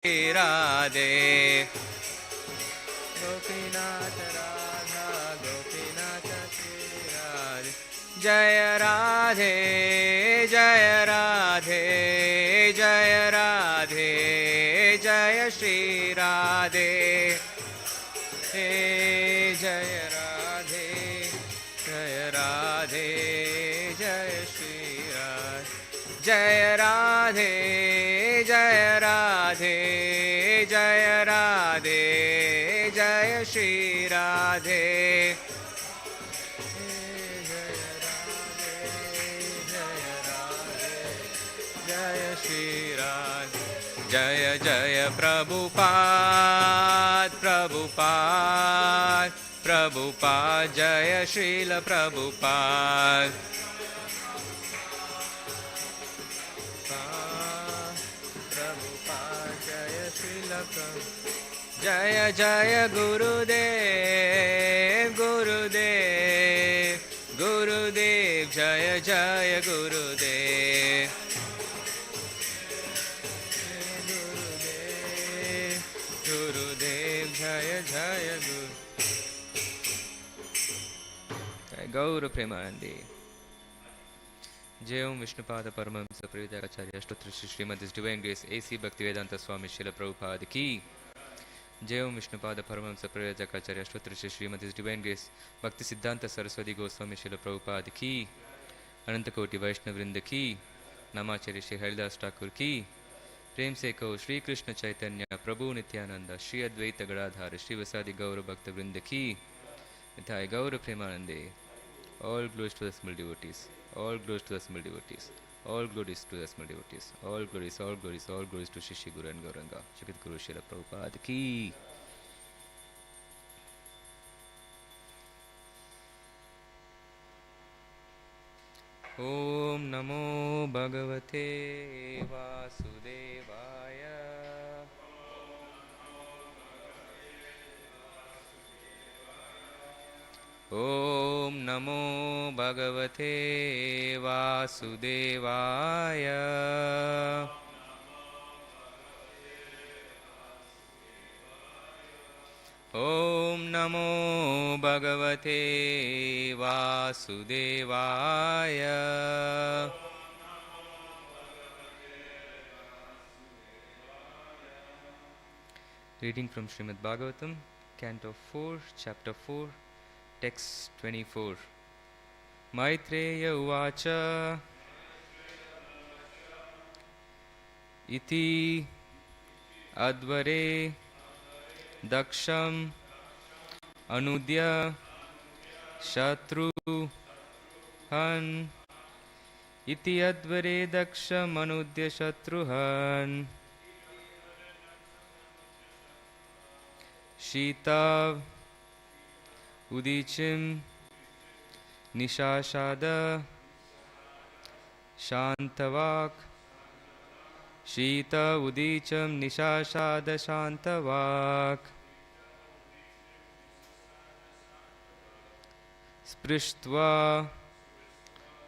राधे गोपीनाथ राधा गोपीनाथ श्री राधे जय राधे जय राधे जय राधे जय श्री राधे हे जय राधे जय राधे जय श्री राधे जय राधे जय राधे जय राधे जय श्री राधे जय राधे जय राधे जय श्री राधे जय जय प्रभुपाद प्रभुपाद प्रभुपाद जय श्रील प्रभुपाद जय जय गुरुदेव गुरुदेव गुरुदेव जय जय गुरुदेव गुरुदेव गुरुदेव जय जय गुरु गौर प्रेमानंदी जय ओम विष्णुपाद परमहंस प्रियदाचार्य अष्टोत्तर श्रीमद divine grace AC Bhaktivedanta Swami Srila Prabhupada की जय ओम विष्णुपाद परमहंस प्रियदाचार्य अष्टोत्तर श्रीमद divine grace Bhaktisiddhanta Saraswati Goswami Srila Prabhupada की अनंत कोटि वैष्णव वृंद की नामाचार्य श्री हरिदास ठाकुर की प्रेम से कहो श्री कृष्ण चैतन्य प्रभु नित्यानंद श्री अद्वैत गणाधार श्री वसादि गौर भक्त वृंद की यथाय गौर प्रेमानंदे all glories to the small devotees all glories to the small devotees all glories to the small devotees all glories all glories all glories to Shishi Guru and Gauranga Jagat Guru Srila Prabhupada ki Om Namo Bhagavate Vasudevaya Om Namo Bhagavate Vasudevaya Om Namo Bhagavate Vasudevaya Reading from Srimad Bhagavatam, Canto 4, Chapter 4, Text 24. Maitreya Uvacha Iti Advare Daksham Anudya Shatru Han Iti Advare Daksham Anudya Shatruhan Shitav Udichim Nishashada Shantavak Shita Udicham Nishashada Shantavak Sprishtva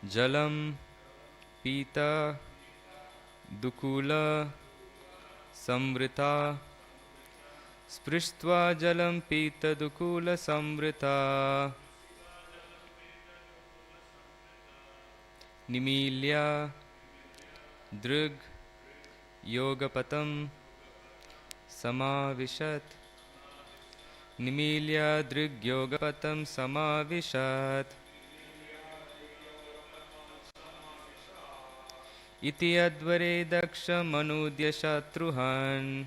Jalam Pita Dukula Samvrita Sprishtva Jalam Pita Dukula Samvrita Nimilya Drug Yogapatam Samavishat Nimilya Drug Yogapatam Samavishat Iti Advare Daksha Manudya Shatruhan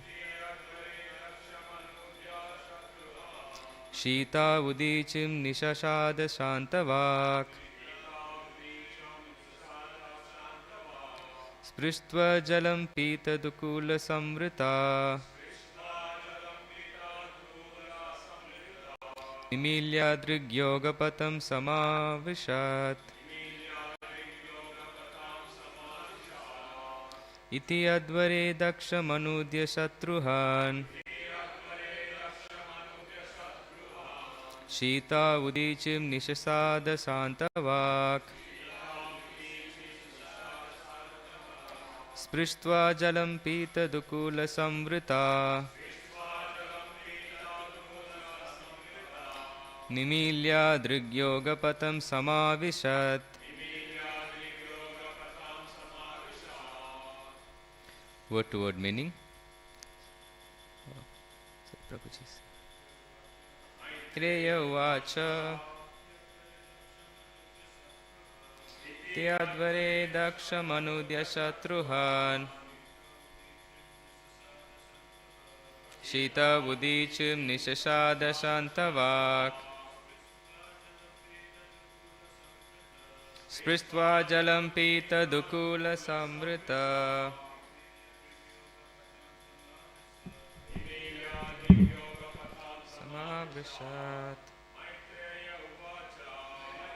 Shita Udichim Nishashada Shantavak Sprishtva Jalam Pita Dukula Samvrita Nimilya Drig Yogapatam Samavishat Iti Advare Daksha Manudya Shatruhan Shita Udichim Nishasada Shantavak Sprishtva jalam pita dukula samvrita Nimilya drigyogapatam samavishat. Word to word meaning. Maitreya uvacha Tyadvare dakshamanudya shatruhan Shita budichim nishashada shantavak Sprishtva jalam pita dukula samvrita Samabhishat.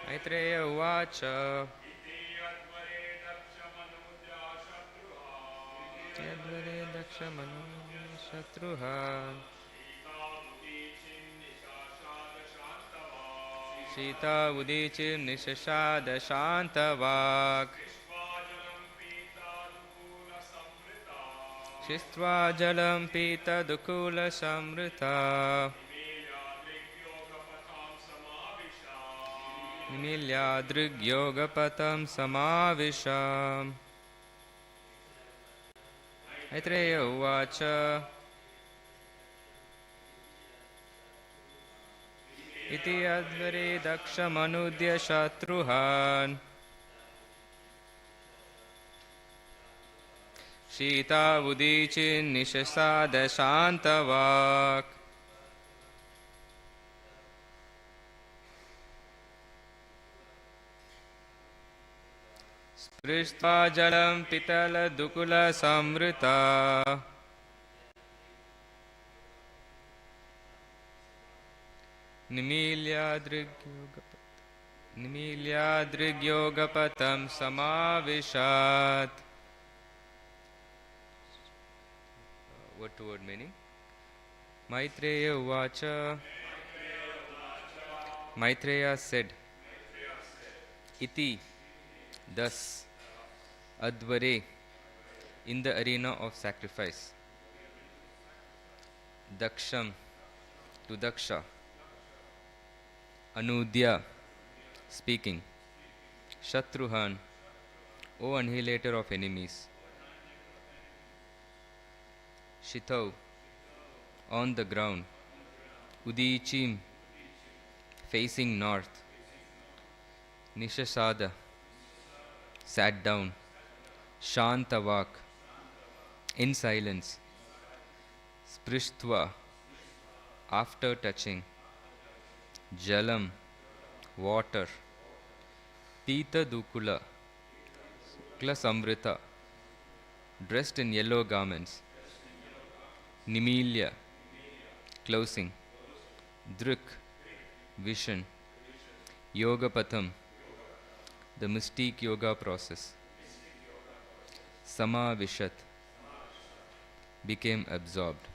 Maitreya uvacha Yadvare dakshamanudya shatruhan Shita udichim nishashada shantavak Shishtva jalam pita dukula samrita Nimilya drigyogapatam samavisham. Maitreya uvacha Iti advare dakshamanudya shatruhan Shita udichin nishasada shantavak Sprishtva jalam pitala dukula samrita Nimilya drigyogapatam samavishat. Word to word meaning. Maitreya uvacha. Maitreya said, Iti, thus, advare, in the arena of sacrifice, daksham, to daksha, anudya, speaking, shatruhan, O annihilator of enemies, shitau, on the ground, udichim, facing north, nishasada, sat down, shantavak, in silence, sprishtva, after touching, jalam, water, pita dukula, samrita, dressed in yellow garments, nimilya, closing, drik, vision, yogapatham, the mystique yoga process, samavishat, became absorbed.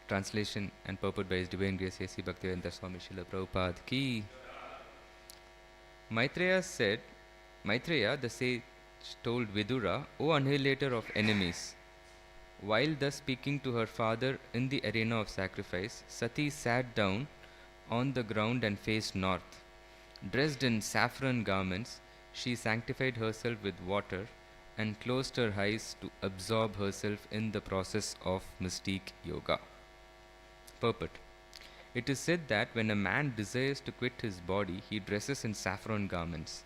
Translation and purport by His Divine Grace A.C. Bhaktivedanta Swami Srila Prabhupada Ki. Maitreya said, Maitreya the sage told Vidura, O annihilator of enemies. While thus speaking to her father in the arena of sacrifice, Sati sat down on the ground and faced north. Dressed in saffron garments, she sanctified herself with water and closed her eyes to absorb herself in the process of mystique yoga. Purport. It is said that when a man desires to quit his body, he dresses in saffron garments.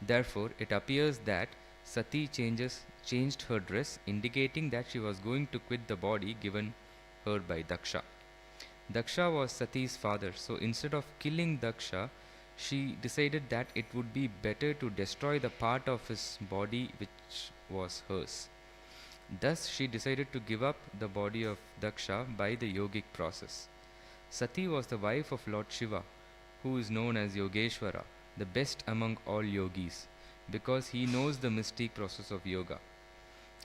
Therefore, it appears that Sati changed her dress, indicating that she was going to quit the body given her by Daksha. Daksha was Sati's father, so instead of killing Daksha, she decided that it would be better to destroy the part of his body which was hers. Thus, she decided to give up the body of Daksha by the yogic process. Sati was the wife of Lord Shiva, who is known as Yogeshwara, the best among all yogis, because he knows the mystique process of yoga.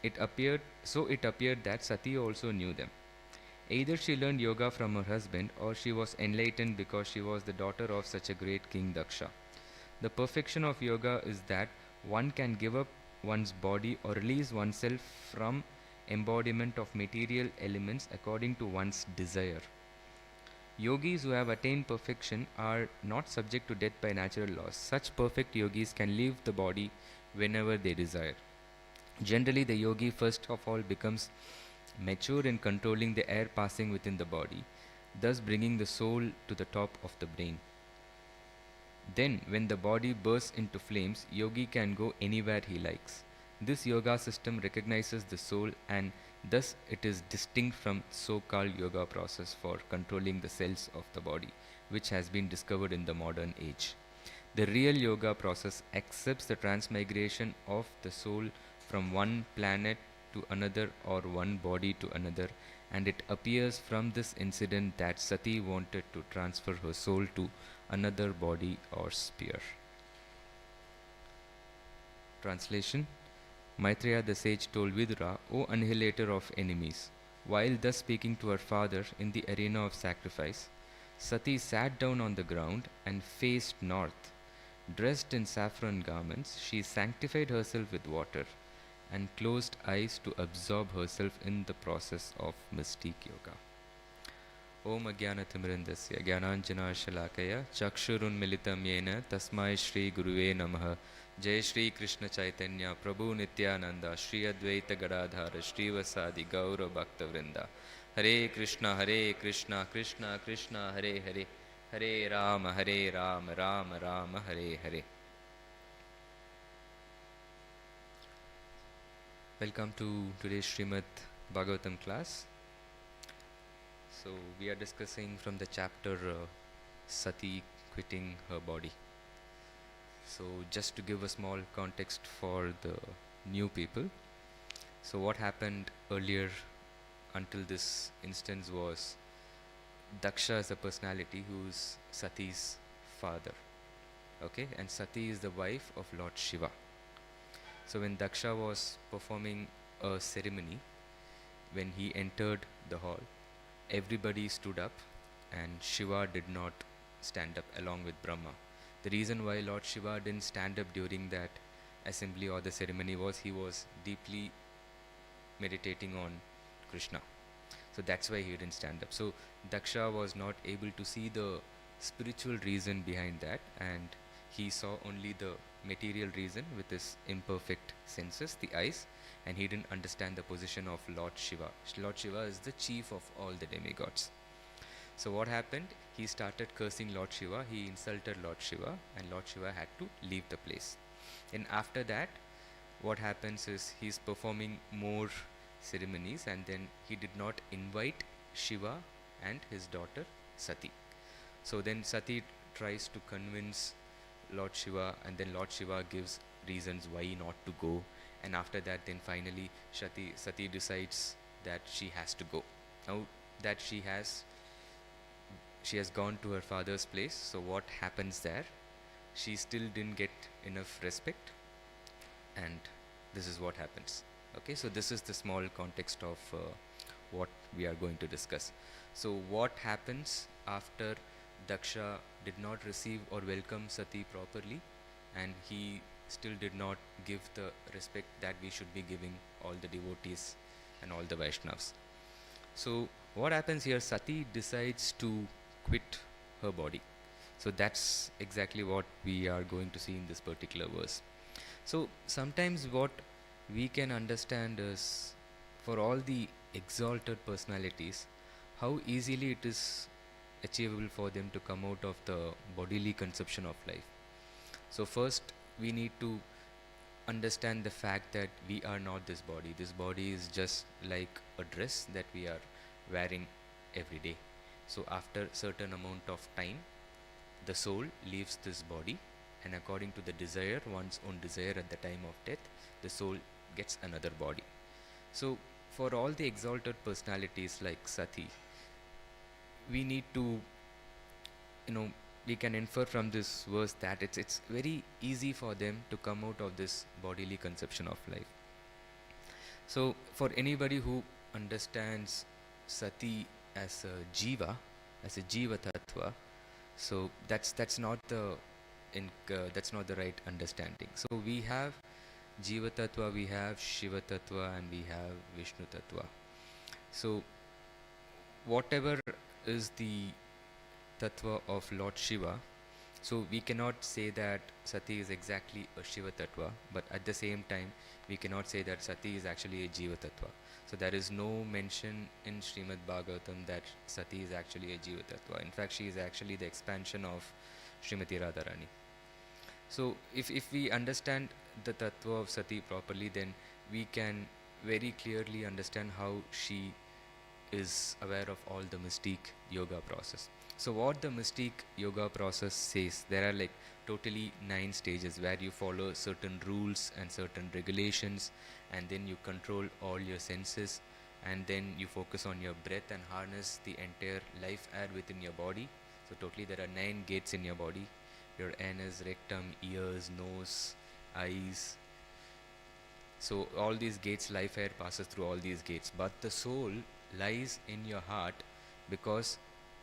It appeared that Sati also knew them. Either she learned yoga from her husband, or she was enlightened because she was the daughter of such a great king Daksha. The perfection of yoga is that one can give up one's body or release oneself from embodiment of material elements according to one's desire. Yogis who have attained perfection are not subject to death by natural laws. Such perfect yogis can leave the body whenever they desire. Generally, the yogi first of all becomes mature in controlling the air passing within the body, thus bringing the soul to the top of the brain. Then, when the body bursts into flames, yogi can go anywhere he likes. This yoga system recognizes the soul and thus it is distinct from so-called yoga process for controlling the cells of the body, which has been discovered in the modern age. The real yoga process accepts the transmigration of the soul from one planet to another or one body to another, and it appears from this incident that Sati wanted to transfer her soul to another body or sphere. Translation: Maitreya the sage told Vidura, O annihilator of enemies, while thus speaking to her father in the arena of sacrifice, Sati sat down on the ground and faced north. Dressed in saffron garments, she sanctified herself with water and closed eyes to absorb herself in the process of mystic yoga. Om Ajnanatimrindasya Jnananjanashalakaya Chakshurunmilitam Yena Tasmai Shri Guruve Namaha. Jai Shri Krishna Chaitanya Prabhu Nityananda Shri Advaita Gadadhara Shri Vasadi Gaura Bhakta Vrinda. Hare Krishna Krishna Krishna Hare Hare Hare Rama Rama Rama Hare Hare. Welcome to today's Srimad Bhagavatam class. So we are discussing from the chapter Sati quitting her body. So just to give a small context for the new people. So what happened earlier until this instance was Daksha is a personality who's Sati's father. Okay, and Sati is the wife of Lord Shiva. So when Daksha was performing a ceremony, when he entered the hall, everybody stood up and Shiva did not stand up along with Brahma. The reason why Lord Shiva didn't stand up during that assembly or the ceremony was he was deeply meditating on Krishna. So that's why he didn't stand up. So Daksha was not able to see the spiritual reason behind that, and he saw only the material reason with his imperfect senses, the eyes, and he didn't understand the position of Lord Shiva. Lord Shiva is the chief of all the demigods. So what happened? He started cursing Lord Shiva, he insulted Lord Shiva, and Lord Shiva had to leave the place. And after that, what happens is he's performing more ceremonies, and then he did not invite Shiva and his daughter Sati. So then Sati tries to convince Lord Shiva, and then Lord Shiva gives reasons why not to go, and after that then finally Sati decides that she has to go. Now that she has gone to her father's place, so what happens there? She still didn't get enough respect, and this is what happens. Okay, so this is the small context of what we are going to discuss. So what happens after Daksha did not receive or welcome Sati properly, and he still did not give the respect that we should be giving all the devotees and all the Vaishnavas. So what happens here? Sati decides to quit her body. So that's exactly what we are going to see in this particular verse. So sometimes what we can understand is, for all the exalted personalities, how easily it is achievable for them to come out of the bodily conception of life. So first we need to understand the fact that we are not this body. This body is just like a dress that we are wearing every day. So after certain amount of time, the soul leaves this body, and according to the desire, one's own desire at the time of death, the soul gets another body. So for all the exalted personalities like Sati, we need to, we can infer from this verse that it's very easy for them to come out of this bodily conception of life. So for anybody who understands Sati as a jiva tattva, so that's not the right understanding. So we have Jiva Tattva we have, Shiva Tattva, and we have Vishnu Tattva. So whatever is the Tattva of Lord Shiva, so we cannot say that Sati is exactly a Shiva Tattva, but at the same time, we cannot say that Sati is actually a Jiva Tattva. So there is no mention in Srimad Bhagavatam that Sati is actually a Jiva Tattva. In fact, she is actually the expansion of Srimati Radharani. So if we understand the Tattva of Sati properly, then we can very clearly understand how she is aware of all the mystique yoga process. So what the mystique yoga process says, there are like totally 9 stages where you follow certain rules and certain regulations, and then you control all your senses, and then you focus on your breath and harness the entire life air within your body. So totally there are 9 gates in your body: your anus, rectum, ears, nose, eyes. So all these gates, life air passes through all these gates, but the soul lies in your heart, because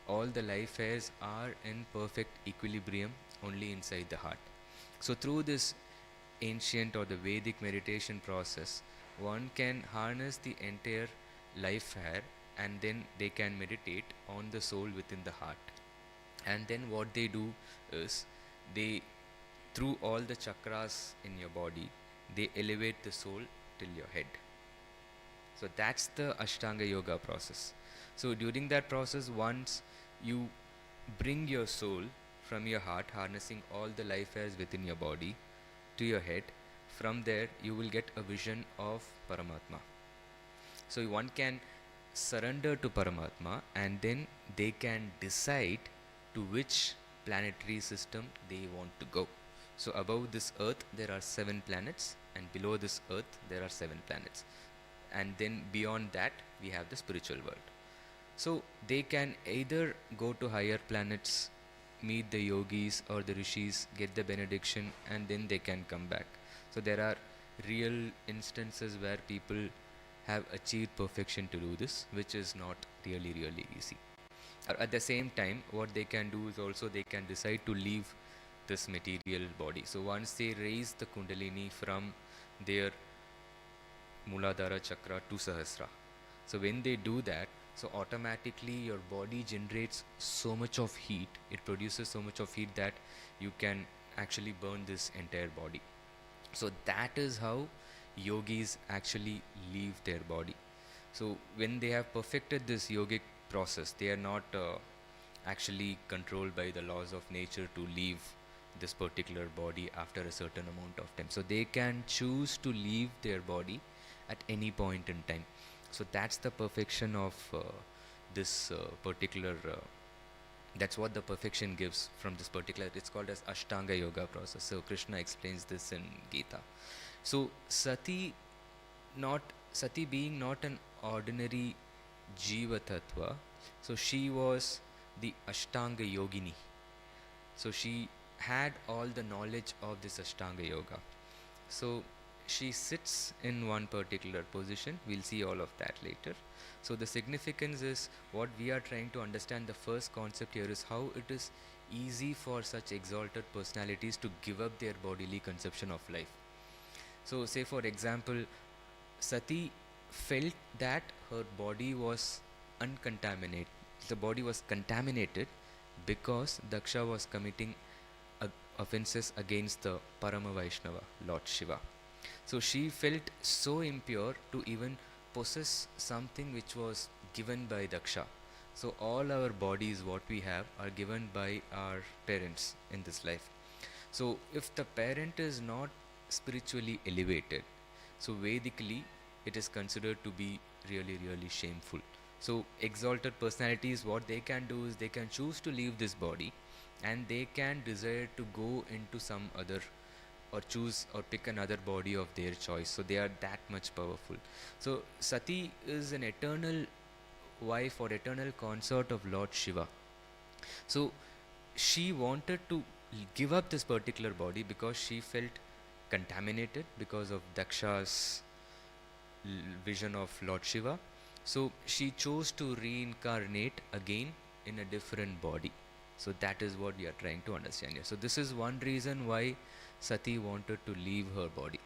all the life airs are in perfect equilibrium only inside the heart. So through this ancient or the Vedic meditation process, one can harness the entire life air, and then they can meditate on the soul within the heart. And then what they do is, they, through all the chakras in your body, they elevate the soul till your head. So that's the Ashtanga Yoga process. So during that process, once you bring your soul from your heart, harnessing all the life airs within your body, to your head, from there you will get a vision of Paramatma. So one can surrender to Paramatma, and then they can decide to which planetary system they want to go. So above this earth there are 7 planets, and below this earth there are 7 planets, and then beyond that we have the spiritual world. So they can either go to higher planets, meet the yogis or the rishis, get the benediction, and then they can come back. So there are real instances where people have achieved perfection to do this, which is not really easy. At the same time, what they can do is also they can decide to leave this material body. So once they raise the Kundalini from their Muladhara chakra to Sahasra, so when they do that, so automatically your body generates so much of heat, it produces so much of heat that you can actually burn this entire body. So that is how yogis actually leave their body. So when they have perfected this yogic process, they are not actually controlled by the laws of nature to leave this particular body after a certain amount of time. So they can choose to leave their body at any point in time. So that's the perfection of this particular that's what the perfection gives from this particular, it's called as Ashtanga Yoga process. So Krishna explains this in Gita. So Sati being not an ordinary Jiva Tattva, so she was the Ashtanga Yogini. So she had all the knowledge of this Ashtanga Yoga. So she sits in one particular position. We'll see all of that later. So the significance is, what we are trying to understand, the first concept here is how it is easy for such exalted personalities to give up their bodily conception of life. So say for example, Sati felt that her body was uncontaminated. The body was contaminated because Daksha was committing offenses against the Parama Vaishnava, Lord Shiva. So she felt so impure to even possess something which was given by Daksha. So all our bodies, what we have, are given by our parents in this life. So if the parent is not spiritually elevated, so Vedically it is considered to be really shameful. So exalted personalities, what they can do is they can choose to leave this body, and they can desire to go into some other, or choose or pick another body of their choice. So they are that much powerful. So Sati is an eternal wife or eternal consort of Lord Shiva. So she wanted to give up this particular body because she felt contaminated because of Daksha's vision of Lord Shiva. So she chose to reincarnate again in a different body. So that is what we are trying to understand here. So this is one reason why Sati wanted to leave her body.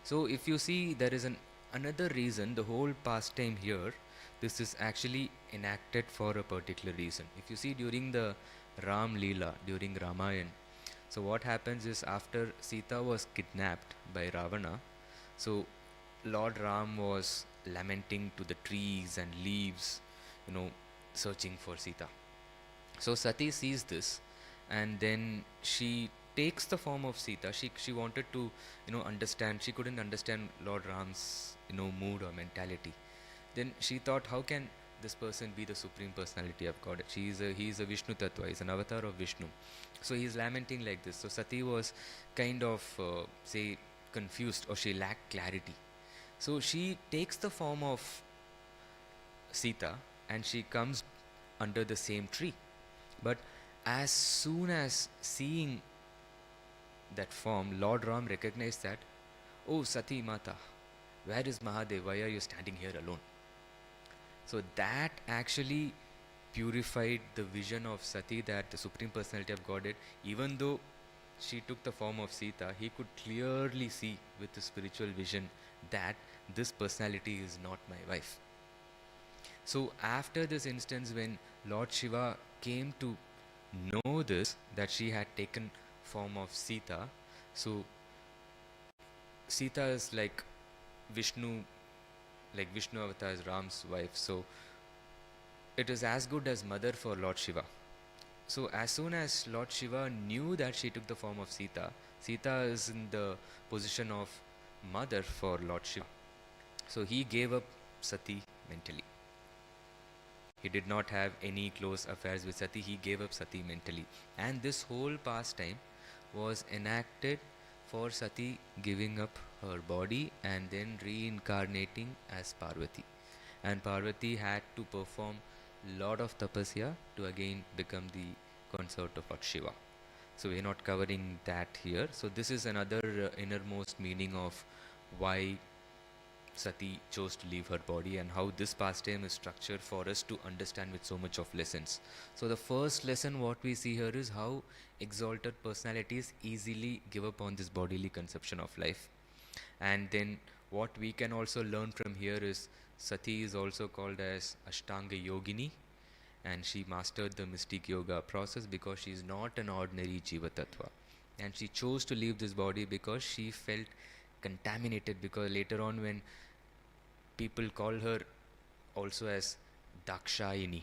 So if you see, there is another reason, the whole pastime here, this is actually enacted for a particular reason. If you see during the Ram Leela, during Ramayana, so what happens is after Sita was kidnapped by Ravana, so Lord Ram was lamenting to the trees and leaves, you know, searching for Sita. So Sati sees this, and then she takes the form of Sita. She wanted to, understand. She couldn't understand Lord Ram's, mood or mentality. Then she thought, how can this person be the supreme personality of God? He is a Vishnu Tattva. He's an avatar of Vishnu. So he's lamenting like this. So Sati was kind of say confused, or she lacked clarity. So she takes the form of Sita and she comes under the same tree. But as soon as seeing that form, Lord Ram recognized that, oh Sati Mata, where is Mahadev? Why are you standing here alone? So that actually purified the vision of Sati, that the Supreme Personality of Godhead, even though she took the form of Sita, he could clearly see with the spiritual vision that this personality is not my wife. So after this instance, when Lord Shiva came to know this, that she had taken form of Sita, so Sita is like Vishnu avatar is Ram's wife, so it is as good as mother for Lord Shiva. So as soon as Lord Shiva knew that she took the form of Sita, Sita is in the position of mother for Lord Shiva. So he gave up Sati mentally. He did not have any close affairs with Sati. He gave up Sati mentally. And this whole pastime was enacted for Sati giving up her body and then reincarnating as Parvati. And Parvati had to perform lot of tapasya to again become the consort of Lord Shiva. So we're not covering that here. So this is another innermost meaning of why Sati chose to leave her body, and how this pastime is structured for us to understand with so much of lessons. So the first lesson what we see here is how exalted personalities easily give up on this bodily conception of life. And then what we can also learn from here is Sati is also called as Ashtanga Yogini, and she mastered the mystic yoga process because she is not an ordinary Jiva Tattva. And she chose to leave this body because she felt contaminated, because later on when people call her also as Dakshayini,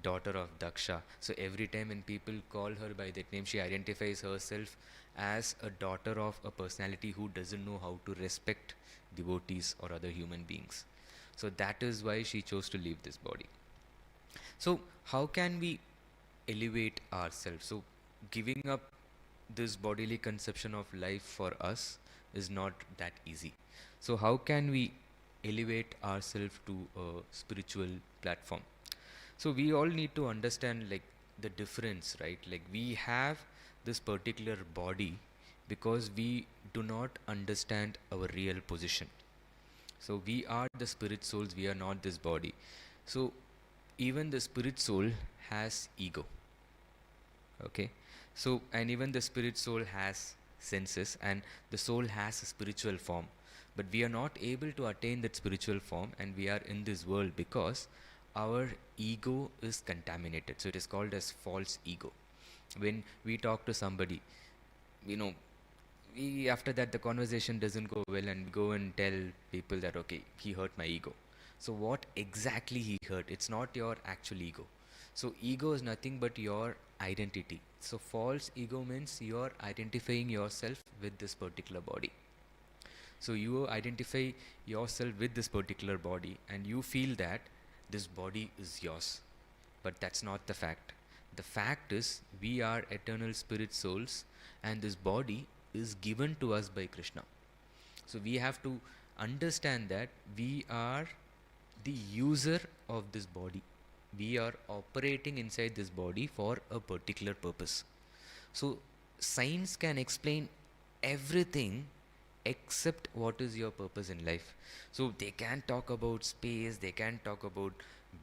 daughter of Daksha. So every time when people call her by that name, she identifies herself as a daughter of a personality who doesn't know how to respect devotees or other human beings. So that is why she chose to leave this body. So how can we elevate ourselves? So giving up this bodily conception of life for us is not that easy. So how can we elevate ourselves to a spiritual platform? So we all need to understand like the difference, right? Like we have this particular body because we do not understand our real position. So we are the spirit souls, we are not this body. So even the spirit soul has ego. Okay, so and even the spirit soul has senses, and the soul has a spiritual form, but we are not able to attain that spiritual form, and we are in this world because our ego is contaminated. So it is called as false ego. When we talk to somebody, you know we after that the conversation doesn't go well, and we go and tell people that okay, he hurt my ego. So what exactly he hurt? It's not your actual ego. So ego is nothing but your identity. So false ego means you're identifying yourself with this particular body. So you identify yourself with this particular body and you feel that this body is yours. But that's not the fact. The fact is we are eternal spirit souls, and this body is given to us by Krishna. So we have to understand that we are the user of this body. We are operating inside this body for a particular purpose. So science can explain everything except what is your purpose in life. So they can talk about space, they can talk about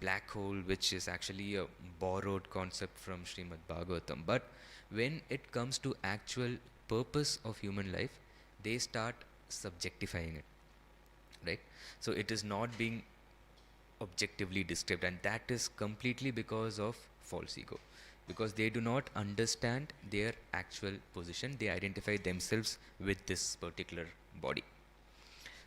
black hole, which is actually a borrowed concept from Srimad Bhagavatam. But when it comes to actual purpose of human life, they start subjectifying it, right? So it is not being objectively described, and that is completely because of false ego, because they do not understand their actual position. They identify themselves with this particular body.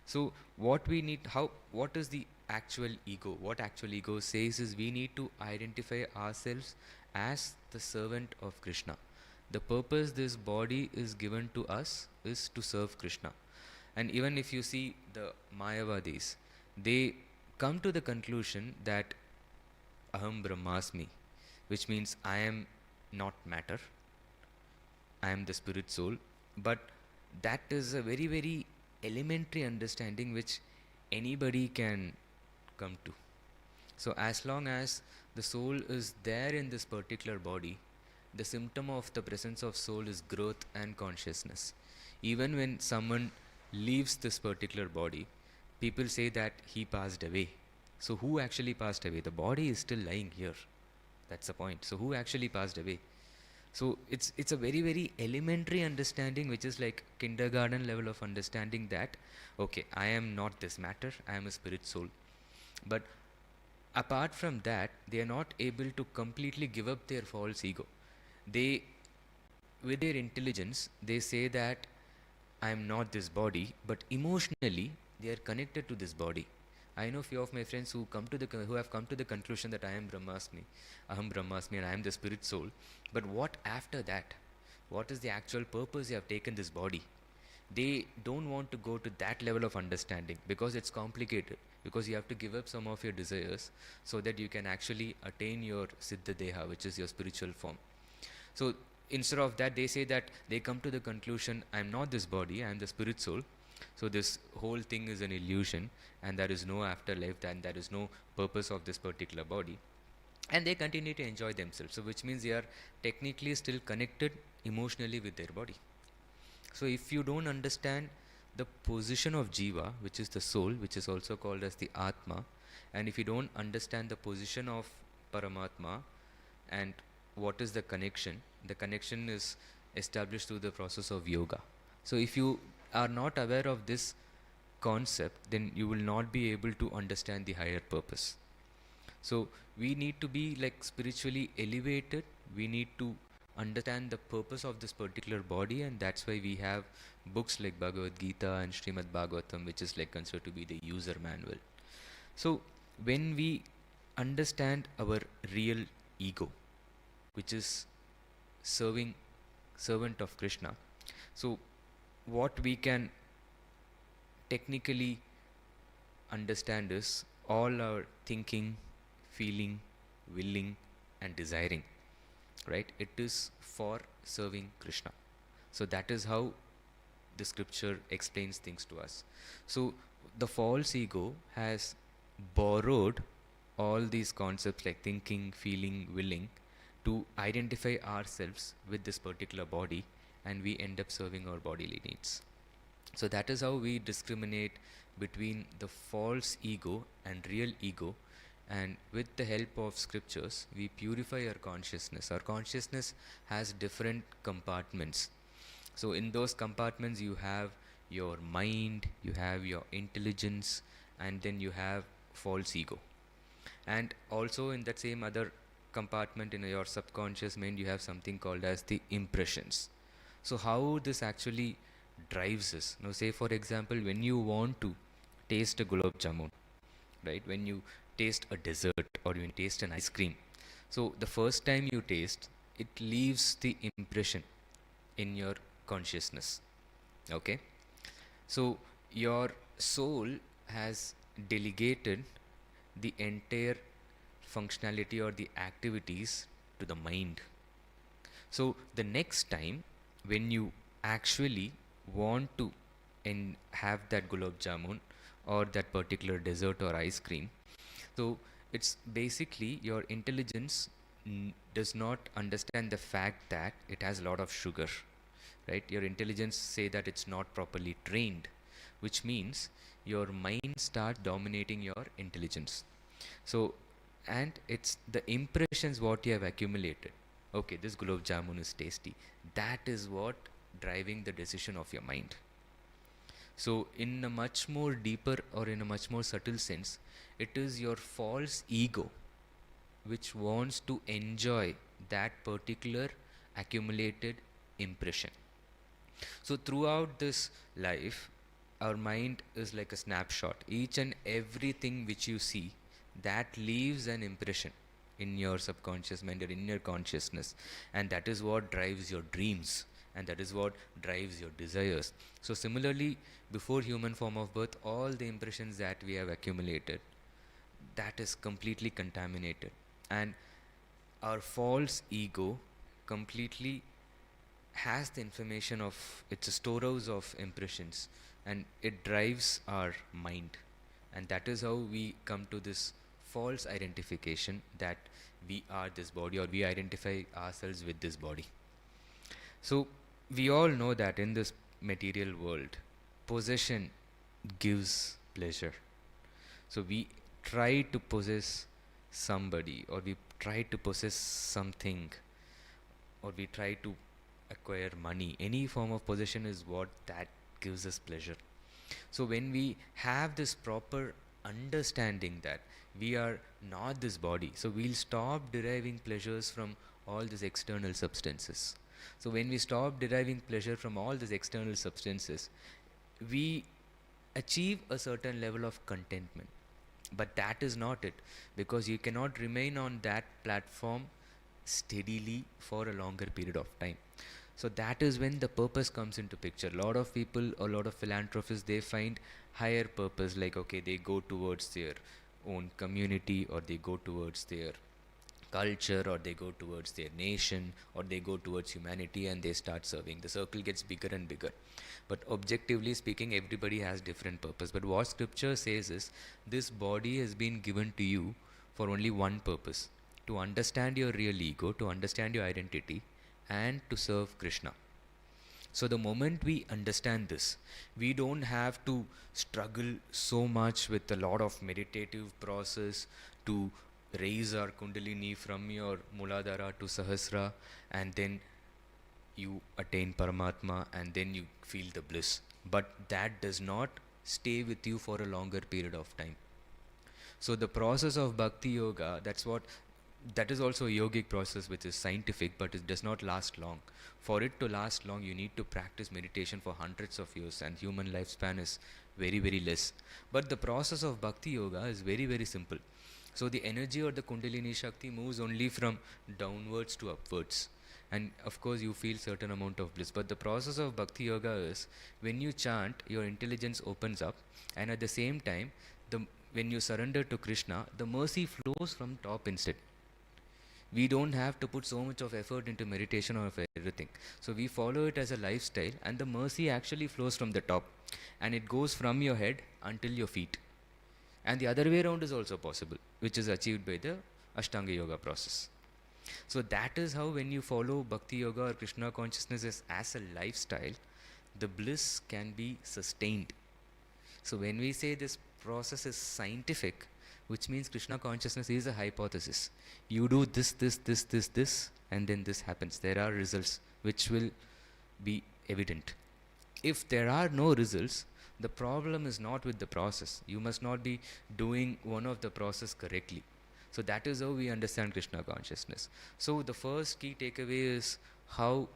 So what we need, how, what is the actual ego? What actual ego says is we need to identify ourselves as the servant of Krishna. The purpose this body is given to us is to serve Krishna. And even if you see the Mayavadis, they come to the conclusion that Aham Brahmasmi, which means I am not matter, I am the spirit soul. But that is a very, very elementary understanding which anybody can come to. So as long as the soul is there in this particular body, the symptom of the presence of soul is growth and consciousness. Even when someone leaves this particular body, people say that he passed away. So who actually passed away? The body is still lying here. That's the point. So who actually passed away? So it's a very, very elementary understanding, which is like kindergarten level of understanding that okay, I am not this matter, I am a spirit soul. But apart from that, they are not able to completely give up their false ego. They, with their intelligence, they say that I am not this body, but emotionally they are connected to this body. I know few of my friends who have come to the conclusion that I am Brahmasmi, Aham Brahmasmi, and I am the spirit soul. But what after that? What is the actual purpose you have taken this body? They don't want to go to that level of understanding because it's complicated. Because you have to give up some of your desires so that you can actually attain your Siddha Deha, which is your spiritual form. So instead of that, they say that they come to the conclusion, I am not this body, I am the spirit soul. So this whole thing is an illusion, and there is no afterlife, and there is no purpose of this particular body. And they continue to enjoy themselves. So which means they are technically still connected emotionally with their body. So if you don't understand the position of Jiva, which is the soul, which is also called as the Atma, and if you don't understand the position of Paramatma and what is the connection is established through the process of yoga. So if you are not aware of this concept, then you will not be able to understand the higher purpose. So we need to be like spiritually elevated. We need to understand the purpose of this particular body, and that's why we have books like Bhagavad Gita and Srimad Bhagavatam, which is like considered to be the user manual. So when we understand our real ego, which is servant of Krishna, so what we can technically understand is all our thinking, feeling, willing and desiring, right? It is for serving Krishna. So that is how the scripture explains things to us. So the false ego has borrowed all these concepts like thinking, feeling, willing to identify ourselves with this particular body, and we end up serving our bodily needs. So that is how we discriminate between the false ego and real ego, and with the help of scriptures we purify our consciousness. Our consciousness has different compartments. So in those compartments you have your mind, you have your intelligence, and then you have false ego. And also in that same other compartment in your subconscious mind you have something called as the impressions. So how this actually drives us? Now say for example, when you want to taste a gulab jamun, right? When you taste a dessert or you taste an ice cream, so the first time you taste, it leaves the impression in your consciousness. Okay, so your soul has delegated the entire functionality or the activities to the mind. So the next time when you actually want to have that gulab jamun or that particular dessert or ice cream, so it's basically your intelligence does not understand the fact that it has a lot of sugar, right? Your intelligence say that it's not properly trained, which means your mind start dominating your intelligence. So, and it's the impressions what you have accumulated. Okay, this gulab jamun is tasty. That is what driving the decision of your mind. So in a much more deeper or in a much more subtle sense, it is your false ego which wants to enjoy that particular accumulated impression. So throughout this life, our mind is like a snapshot. Each and everything which you see, that leaves an impression in your subconscious mind or in your consciousness, and that is what drives your dreams, and that is what drives your desires. So similarly, before human form of birth, all the impressions that we have accumulated, that is completely contaminated, and our false ego completely has the information of, it's a storehouse of impressions, and it drives our mind, and that is how we come to this false identification that we are this body, or we identify ourselves with this body. So we all know that in this material world, possession gives pleasure. So we try to possess somebody, or we try to possess something, or we try to acquire money. Any form of possession is what that gives us pleasure. So when we have this proper understanding that we are not this body, so we'll stop deriving pleasures from all these external substances. So when we stop deriving pleasure from all these external substances, we achieve a certain level of contentment. But that is not it, because you cannot remain on that platform steadily for a longer period of time. So that is when the purpose comes into picture. A lot of people, a lot of philanthropists, they find higher purpose, like okay, they go towards their own community, or they go towards their culture, or they go towards their nation, or they go towards humanity, and they start serving. The circle gets bigger and bigger. But objectively speaking, everybody has different purpose. But what scripture says is, this body has been given to you for only one purpose: to understand your real ego, to understand your identity, and to serve Krishna. So the moment we understand this, we don't have to struggle so much with a lot of meditative process to raise our kundalini from your muladhara to sahasra, and then you attain Paramatma, and then you feel the bliss. But that does not stay with you for a longer period of time. So the process of bhakti yoga, that is also a yogic process which is scientific, but it does not last long. For it to last long, you need to practice meditation for hundreds of years, and human lifespan is very, very less. But the process of bhakti yoga is very, very simple. So the energy or the kundalini shakti moves only from downwards to upwards, and of course you feel certain amount of bliss. But the process of bhakti yoga is, when you chant, your intelligence opens up, and at the same time, when you surrender to Krishna, the mercy flows from top instead. We don't have to put so much of effort into meditation or everything. So we follow it as a lifestyle, and the mercy actually flows from the top, and it goes from your head until your feet. And the other way around is also possible, which is achieved by the Ashtanga Yoga process. So that is how, when you follow Bhakti Yoga or Krishna consciousness as a lifestyle, the bliss can be sustained. So when we say this process is scientific, which means Krishna consciousness is a hypothesis. You do this, and then this happens. There are results which will be evident. If there are no results, the problem is not with the process. You must not be doing one of the process correctly. So that is how we understand Krishna consciousness. So the first key takeaway is how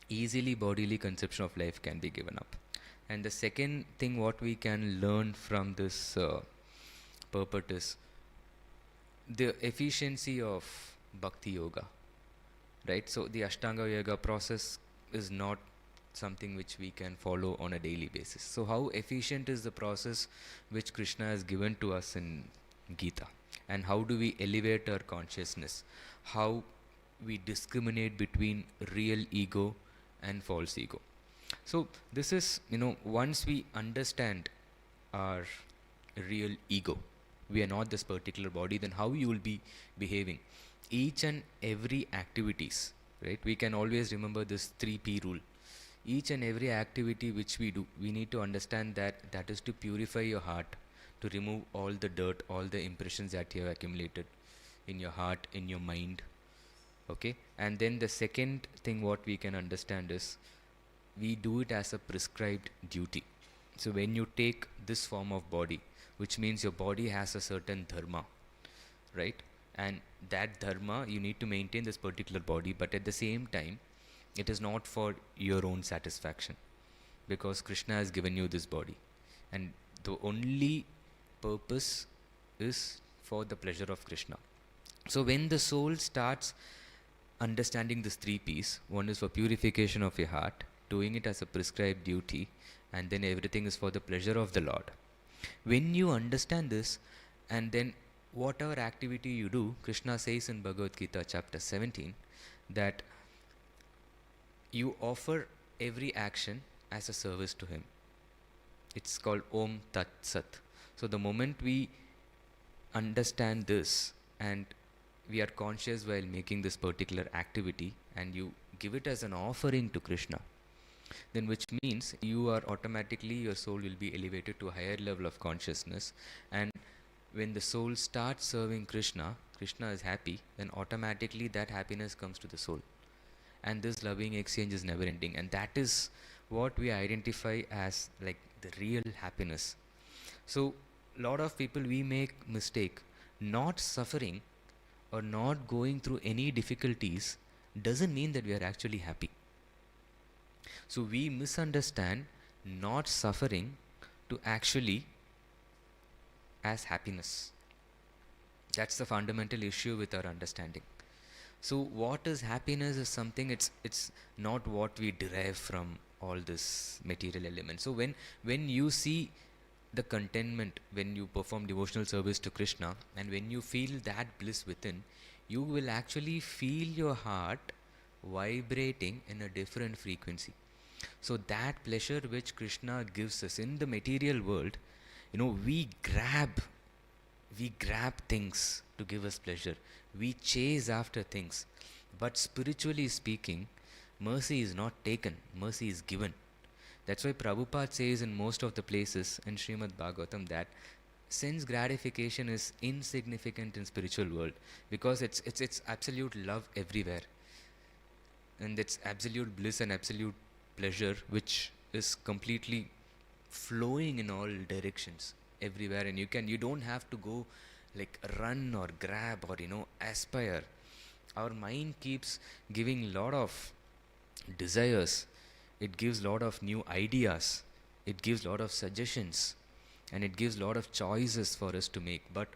easily bodily conception of life can be given up. And the second thing what we can learn from this purport is the efficiency of bhakti yoga, right? So the Ashtanga yoga process is not something which we can follow on a daily basis. So how efficient is the process which Krishna has given to us in Gita? And how do we elevate our consciousness? How we discriminate between real ego and false ego? So this is, once we understand our real ego, we are not this particular body, then how you will be behaving. Each and every activities, right? We can always remember this 3P rule. Each and every activity which we do, we need to understand that that is to purify your heart, to remove all the dirt, all the impressions that you have accumulated in your heart, in your mind. Okay? And then the second thing what we can understand is, we do it as a prescribed duty. So when you take this form of body, which means your body has a certain dharma, right? And that dharma, you need to maintain this particular body, but at the same time, it is not for your own satisfaction, because Krishna has given you this body, and the only purpose is for the pleasure of Krishna. So when the soul starts understanding this three P's, one is for purification of your heart, doing it as a prescribed duty, and then everything is for the pleasure of the Lord. When you understand this, and then whatever activity you do, Krishna says in Bhagavad Gita chapter 17 that you offer every action as a service to him. It's called Om Tat Sat. So the moment we understand this and we are conscious while making this particular activity, and you give it as an offering to Krishna, then which means you are automatically, your soul will be elevated to a higher level of consciousness. And when the soul starts serving Krishna, Krishna is happy, then automatically that happiness comes to the soul. And this loving exchange is never ending. And that is what we identify as like the real happiness. So lot of people, we make mistake. Not suffering or not going through any difficulties doesn't mean that we are actually happy. So we misunderstand not suffering to actually as happiness. That's the fundamental issue with our understanding. So what is happiness is something, it's not what we derive from all this material elements. So when you see the contentment, when you perform devotional service to Krishna, and when you feel that bliss within, you will actually feel your heart vibrating in a different frequency. So that pleasure which Krishna gives us in the material world, we grab things to give us pleasure. We chase after things. But spiritually speaking, mercy is not taken, mercy is given. That's why Prabhupada says in most of the places in Srimad Bhagavatam that sense gratification is insignificant in spiritual world, because it's absolute love everywhere. And it's absolute bliss and absolute pleasure which is completely flowing in all directions everywhere, and you don't have to go like run or grab or aspire. Our mind keeps giving lot of desires, it gives lot of new ideas, it gives lot of suggestions, and it gives lot of choices for us to make. But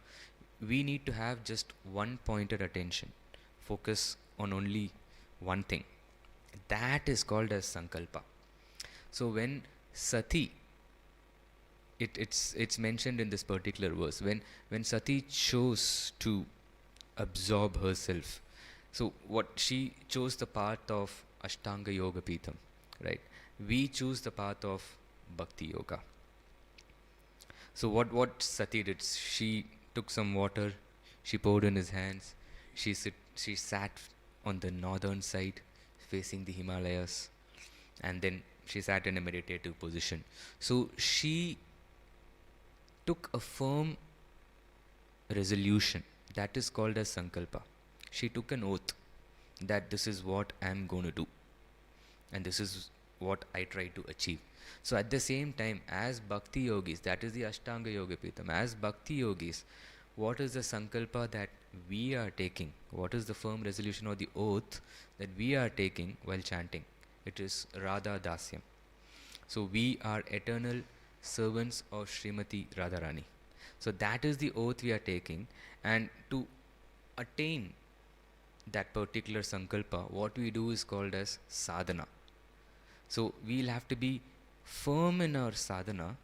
we need to have just one pointed attention, focus on only one thing. That is called as Sankalpa. So when Sati, it's mentioned in this particular verse, when Sati chose to absorb herself, so what she chose the path of Ashtanga Yoga Pitham, right? We choose the path of Bhakti Yoga. So what Sati did, she took some water, she poured in his hands, she sat on the northern side facing the Himalayas, and then she sat in a meditative position. So she took a firm resolution, that is called as Sankalpa. She took an oath that this is what I am going to do, and this is what I try to achieve. So at the same time, as Bhakti Yogis, that is the Ashtanga Yoga Pitham, as Bhakti Yogis, what is the Sankalpa that we are taking? What is the firm resolution or the oath that we are taking while chanting? It is Radha Dasyam. So we are eternal servants of Srimati Radharani. So that is the oath we are taking, and to attain that particular Sankalpa, what we do is called as sadhana. So we'll have to be firm in our sadhana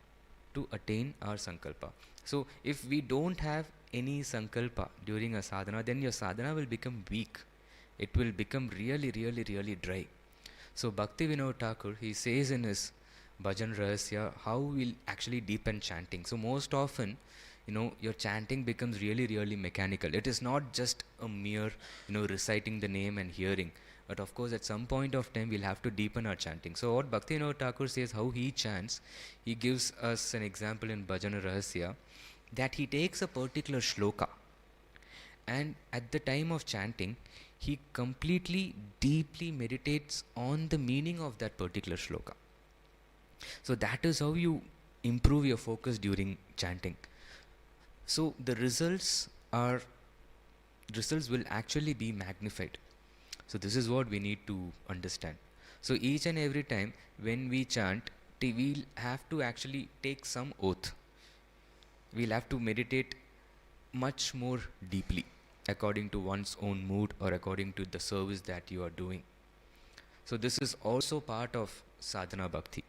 to attain our Sankalpa. So if we don't have any Sankalpa during a sadhana, then your sadhana will become weak. It will become really, really, really dry. So Bhakti Vinod Thakur, he says in his Bhajan Rahasya how we'll actually deepen chanting. So most often, your chanting becomes really, really mechanical. It is not just a mere, reciting the name and hearing. But of course, at some point of time, we'll have to deepen our chanting. So what Bhakti Vinod Thakur says, how he chants, he gives us an example in Bhajan Rahasya, that he takes a particular shloka, and at the time of chanting, he completely, deeply meditates on the meaning of that particular shloka. So that is how you improve your focus during chanting. So the results will actually be magnified. So this is what we need to understand. So each and every time when we chant, we'll have to actually take some oath. We'll have to meditate much more deeply according to one's own mood or according to the service that you are doing. So this is also part of sadhana bhakti.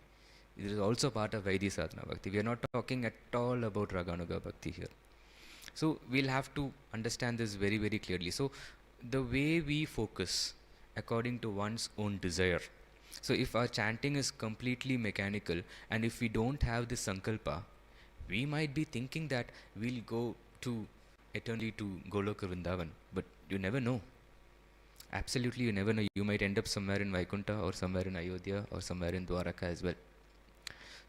It is also part of Vaidhi sadhana bhakti. We are not talking at all about raganuga bhakti here. So we'll have to understand this very, very clearly. So the way we focus according to one's own desire. So if our chanting is completely mechanical and if we don't have this sankalpa, we might be thinking that we'll go to eternally to Goloka Vrindavan, but you never know. Absolutely, you never know. You might end up somewhere in Vaikunta or somewhere in Ayodhya or somewhere in Dwaraka as well.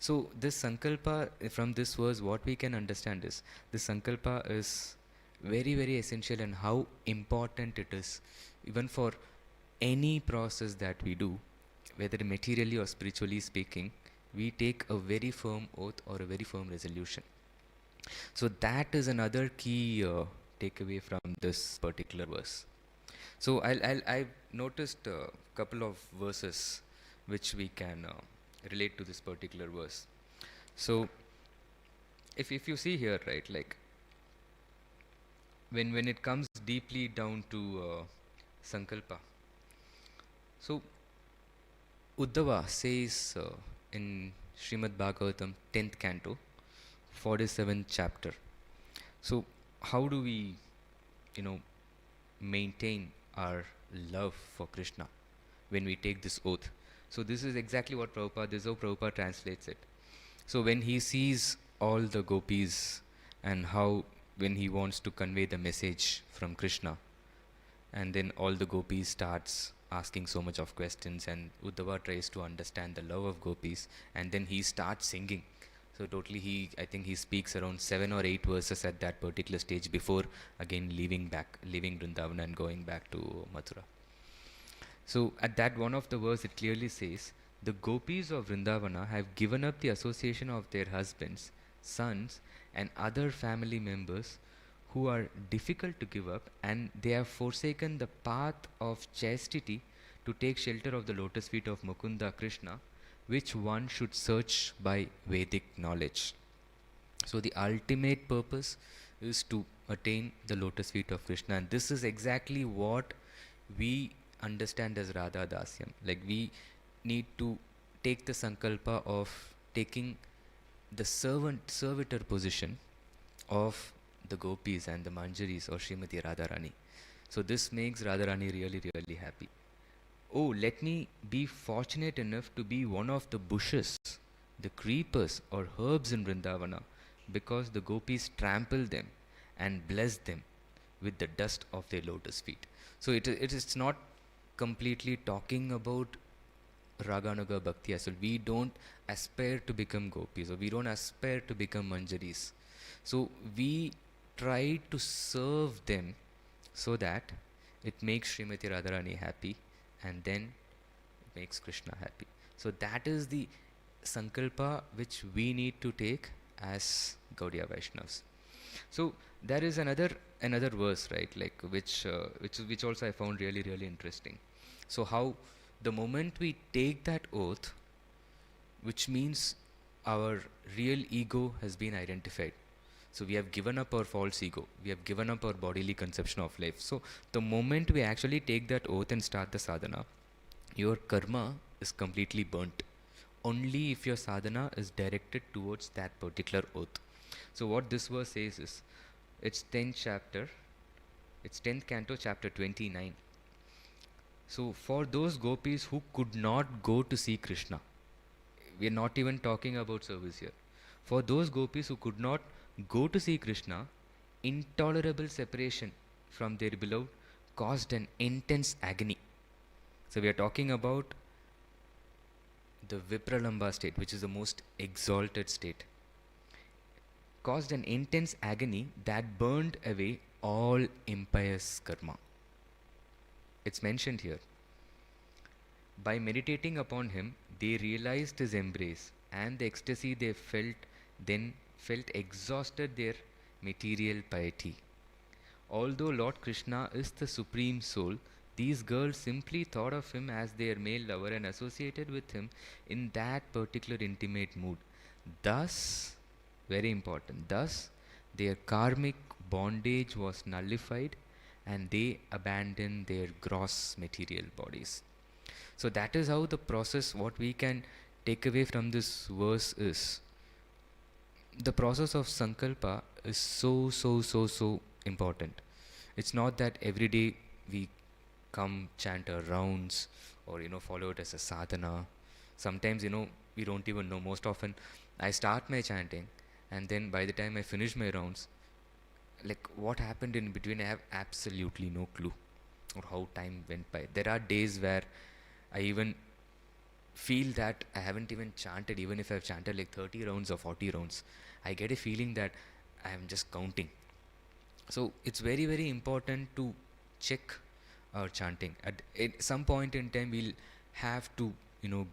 So this sankalpa, from this verse, what we can understand is this sankalpa is very, very essential, and how important it is even for any process that we do, whether materially or spiritually speaking. We take a very firm oath or a very firm resolution. So that is another key takeaway from this particular verse. So I've noticed a couple of verses which we can relate to this particular verse. So if you see here, right, like when it comes deeply down to sankalpa, so Uddhava says in Srimad Bhagavatam 10th canto, 47th chapter. So how do we, maintain our love for Krishna when we take this oath? So this is exactly what this is how Prabhupada translates it. So when he sees all the gopis and how when he wants to convey the message from Krishna, and then all the gopis starts asking so much of questions, and Uddhava tries to understand the love of gopis, and then he starts singing. So totally I think he speaks around 7 or 8 verses at that particular stage before again leaving Vrindavan and going back to Mathura. So at that one of the verse it clearly says, the gopis of Vrindavana have given up the association of their husbands, sons and other family members who are difficult to give up, and they have forsaken the path of chastity to take shelter of the lotus feet of Mukunda Krishna, which one should search by Vedic knowledge. So the ultimate purpose is to attain the lotus feet of Krishna, and this is exactly what we understand as Radha Dasyam. Like we need to take the sankalpa of taking the servitor position of the gopis and the manjaris or Srimati Radharani. So this makes Radharani really, really happy. Oh, let me be fortunate enough to be one of the bushes, the creepers or herbs in Vrindavana, because the gopis trample them and bless them with the dust of their lotus feet. So it is not completely talking about Raganuga Bhakti as well. We don't aspire to become gopis, or we don't aspire to become manjaris. So we try to serve them so that it makes Srimati Radharani happy, and then it makes Krishna happy. So that is the sankalpa which we need to take as Gaudiya Vaishnavas. So there is another verse, right, like which also I found really, really interesting. So how the moment we take that oath, which means our real ego has been identified. So we have given up our false ego. We have given up our bodily conception of life. So the moment we actually take that oath and start the sadhana, your karma is completely burnt. Only if your sadhana is directed towards that particular oath. So what this verse says is, it's 10th canto, chapter 29. So for those gopis who could not go to see Krishna, we are not even talking about service here. For those gopis who could not go to see Krishna, intolerable separation from their beloved caused an intense agony. So we are talking about the Vipralamba state, which is the most exalted state. Caused an intense agony that burned away all impious karma. It's mentioned here. By meditating upon him, they realized his embrace, and the ecstasy they felt then felt exhausted their material piety. Although Lord Krishna is the supreme soul, these girls simply thought of him as their male lover and associated with him in that particular intimate mood. Thus, very important, thus their karmic bondage was nullified and they abandoned their gross material bodies. So that is how the process, what we can take away from this verse is, the process of Sankalpa is so important. It's not that every day we come chant our rounds or follow it as a sadhana. Sometimes we don't even know. Most often I start my chanting and then by the time I finish my rounds, like what happened in between, I have absolutely no clue, or how time went by. There are days where I even feel that I haven't even chanted, even if I've chanted like 30 rounds or 40 rounds. I get a feeling that I am just counting. So it's very important to check our chanting. At some point in time, we'll have to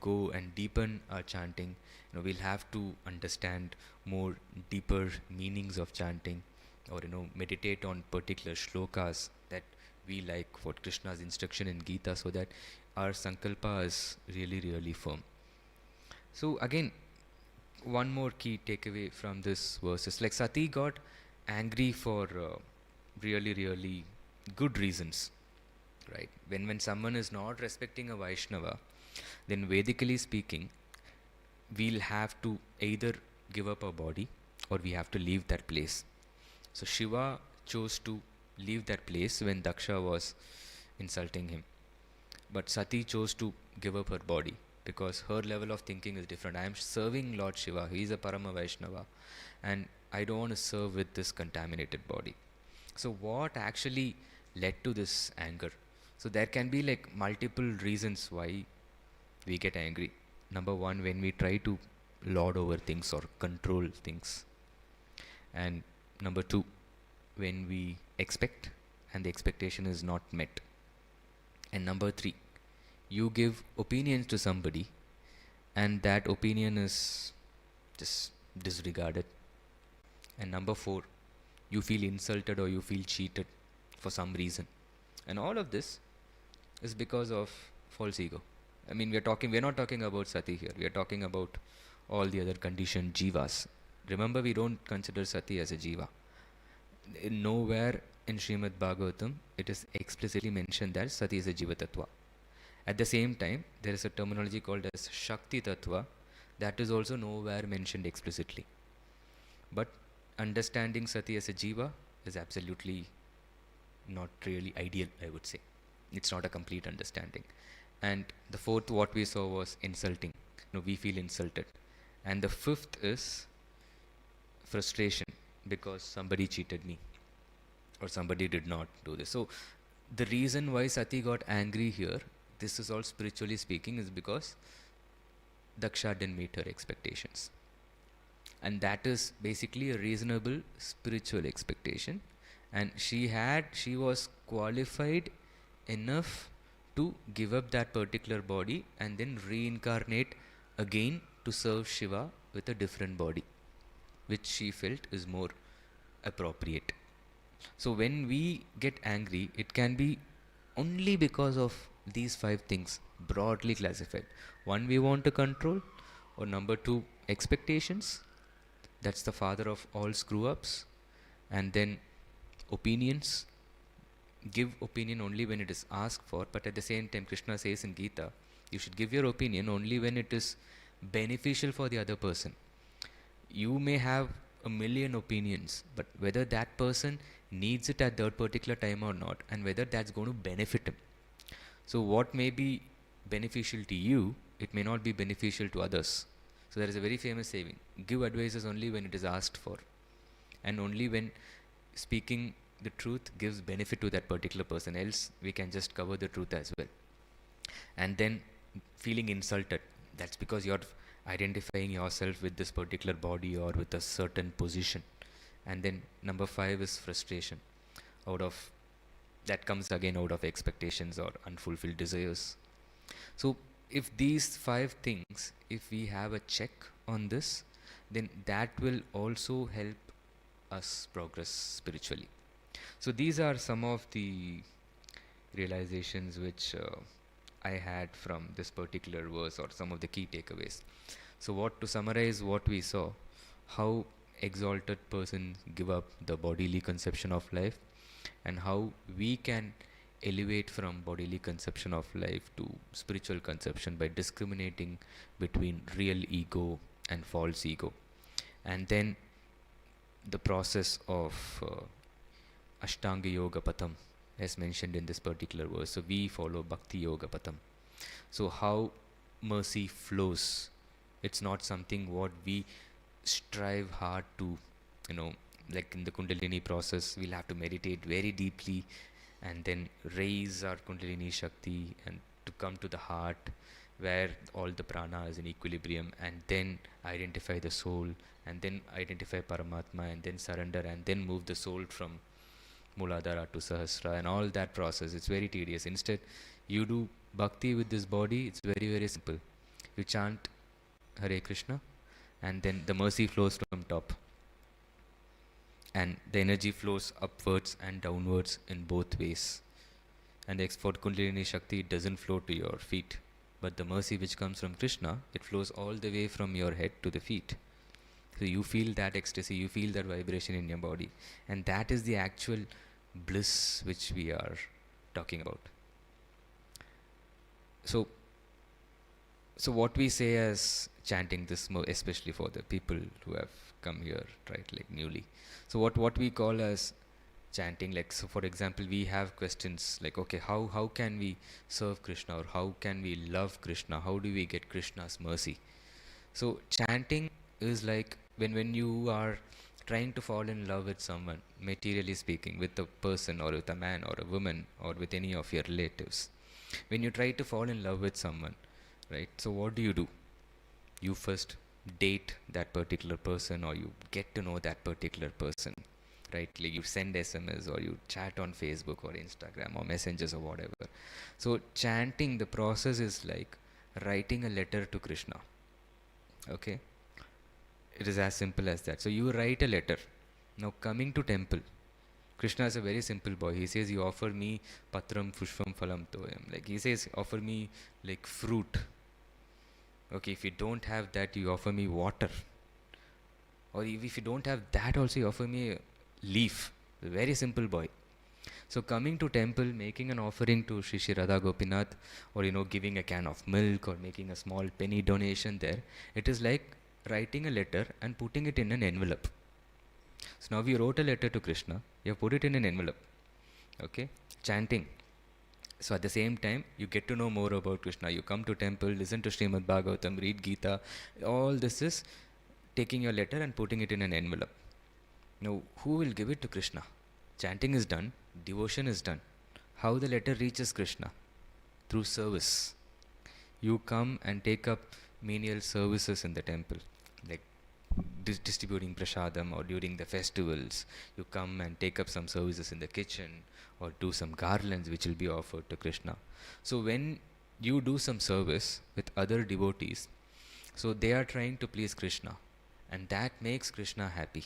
go and deepen our chanting. We'll have to understand more deeper meanings of chanting, or meditate on particular shlokas that we like, what Krishna's instruction in Gita, so that our sankalpa is really firm. So again, one more key takeaway from this verse is, like, Sati got angry for really good reasons, right? When someone is not respecting a Vaishnava, then Vedically speaking, we'll have to either give up our body or we have to leave that place. So Shiva chose to leave that place when Daksha was insulting him. But Sati chose to give up her body because her level of thinking is different. I am serving Lord Shiva, he is a Parama Vaishnava, and I don't want to serve with this contaminated body. So what actually led to this anger? So there can be like multiple reasons why we get angry. Number one, when we try to lord over things or control things. And number two, when we expect and the expectation is not met. And number three, you give opinions to somebody and that opinion is just disregarded. And number four, you feel insulted or you feel cheated for some reason. And all of this is because of false ego. I mean, we're not talking about Sati here. We are talking about all the other conditioned jivas. Remember, we don't consider Sati as a jiva. Nowhere in Srimad Bhagavatam it is explicitly mentioned that Sati is a jiva tattva. At the same time, there is a terminology called as Shakti tattva that is also nowhere mentioned explicitly. But understanding Sati as a jiva is absolutely not really ideal, I would say. It's not a complete understanding. And the fourth, what we saw, was insulting. We feel insulted. And the fifth is frustration because somebody cheated me or somebody did not do this. So the reason why Sati got angry here, this is all spiritually speaking, is because Daksha didn't meet her expectations. And that is basically a reasonable spiritual expectation. And she was qualified enough to give up that particular body and then reincarnate again to serve Shiva with a different body, which she felt is more appropriate. So when we get angry, it can be only because of these five things broadly classified. One, we want to control, or number two, expectations. That's the father of all screw ups. And then opinions. Give opinion only when it is asked for, but at the same time, Krishna says in Gita, you should give your opinion only when it is beneficial for the other person. You may have a million opinions, but whether that person needs it at that particular time or not, and whether that's going to benefit him. So what may be beneficial to you, it may not be beneficial to others. So there is a very famous saying, give advices only when it is asked for, and only when speaking the truth gives benefit to that particular person, else we can just cover the truth as well. And then feeling insulted, that's because you're identifying yourself with this particular body or with a certain position. And then number five is frustration. That comes again out of expectations or unfulfilled desires. So if these five things, if we have a check on this, then that will also help us progress spiritually. So these are some of the realizations which I had from this particular verse, or some of the key takeaways. So what, to summarize what we saw, how exalted persons give up the bodily conception of life, and how we can elevate from bodily conception of life to spiritual conception by discriminating between real ego and false ego. And then the process of Ashtanga Yoga Patham, as mentioned in this particular verse. So we follow Bhakti Yoga Patham. So how mercy flows, it's not something what we strive hard to, you know, like in the Kundalini process, we'll have to meditate very deeply and then raise our Kundalini Shakti and to come to the heart where all the prana is in equilibrium, and then identify the soul, and then identify Paramatma, and then surrender, and then move the soul from Muladhara to Sahasra, and all that process. It's very tedious. Instead, you do bhakti with this body. It's very, very simple. You chant Hare Krishna, and then the mercy flows from top, and the energy flows upwards and downwards in both ways. And the for Kundalini Shakti, it doesn't flow to your feet, but the mercy which comes from Krishna, it flows all the way from your head to the feet. So you feel that ecstasy, you feel that vibration in your body, and that is the actual bliss which we are talking about. So what we say as chanting this, especially for the people who have come here, right, like newly. So what we call as chanting, like, so for example, we have questions like, okay, how can we serve Krishna, or how can we love Krishna, how do we get Krishna's mercy? So chanting is like when you are trying to fall in love with someone, materially speaking, with a person or with a man or a woman or with any of your relatives. When you try to fall in love with someone, right, so what do? You first date that particular person, or you get to know that particular person, right? Like you send SMS, or you chat on Facebook or Instagram or messengers or whatever. So chanting, the process is like writing a letter to Krishna. Okay, it is as simple as that. So you write a letter. Now coming to temple, Krishna is a very simple boy. He says, you offer me patram pushpam phalam toyam. Like he says, offer me like fruit. Okay, if you don't have that, you offer me water. Or if you don't have that also, you offer me a leaf. A very simple boy. So coming to temple, making an offering to Shri Shri Radha Gopinath, or giving a can of milk, or making a small penny donation there, it is like writing a letter and putting it in an envelope. So now we wrote a letter to Krishna, you have put it in an envelope. Okay, chanting. So at the same time, you get to know more about Krishna. You come to temple, listen to Srimad Bhagavatam, read Gita. All this is taking your letter and putting it in an envelope. Now, who will give it to Krishna? Chanting is done, devotion is done. How the letter reaches Krishna? Through service. You come and take up menial services in the temple, like distributing prasadam, or during the festivals, you come and take up some services in the kitchen, or do some garlands which will be offered to Krishna. So when you do some service with other devotees, so they are trying to please Krishna, and that makes Krishna happy.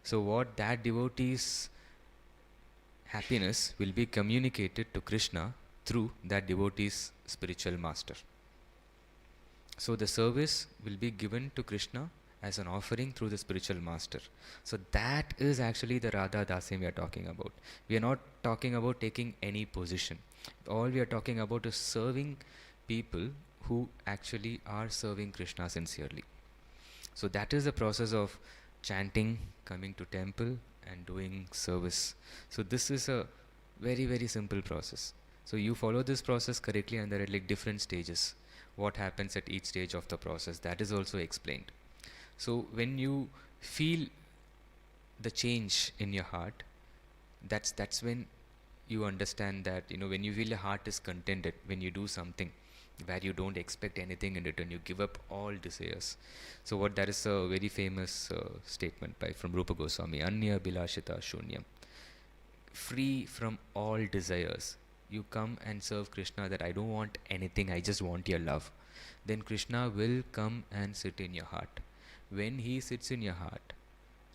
So what that devotee's happiness will be communicated to Krishna through that devotee's spiritual master. So the service will be given to Krishna as an offering through the spiritual master. So that is actually the Radha Dasim we are talking about. We are not talking about taking any position. All we are talking about is serving people who actually are serving Krishna sincerely. So that is the process of chanting, coming to temple, and doing service. So this is a very, very simple process. So you follow this process correctly, and there are like different stages. What happens at each stage of the process, that is also explained. So when you feel the change in your heart, that's when you understand that, when you feel your heart is contented, when you do something where you don't expect anything in return, you give up all desires. So that is a very famous statement from Rupa Goswami, Anya Bilashita Shunyam. Free from all desires. You come and serve Krishna that I don't want anything, I just want your love. Then Krishna will come and sit in your heart. when he sits in your heart,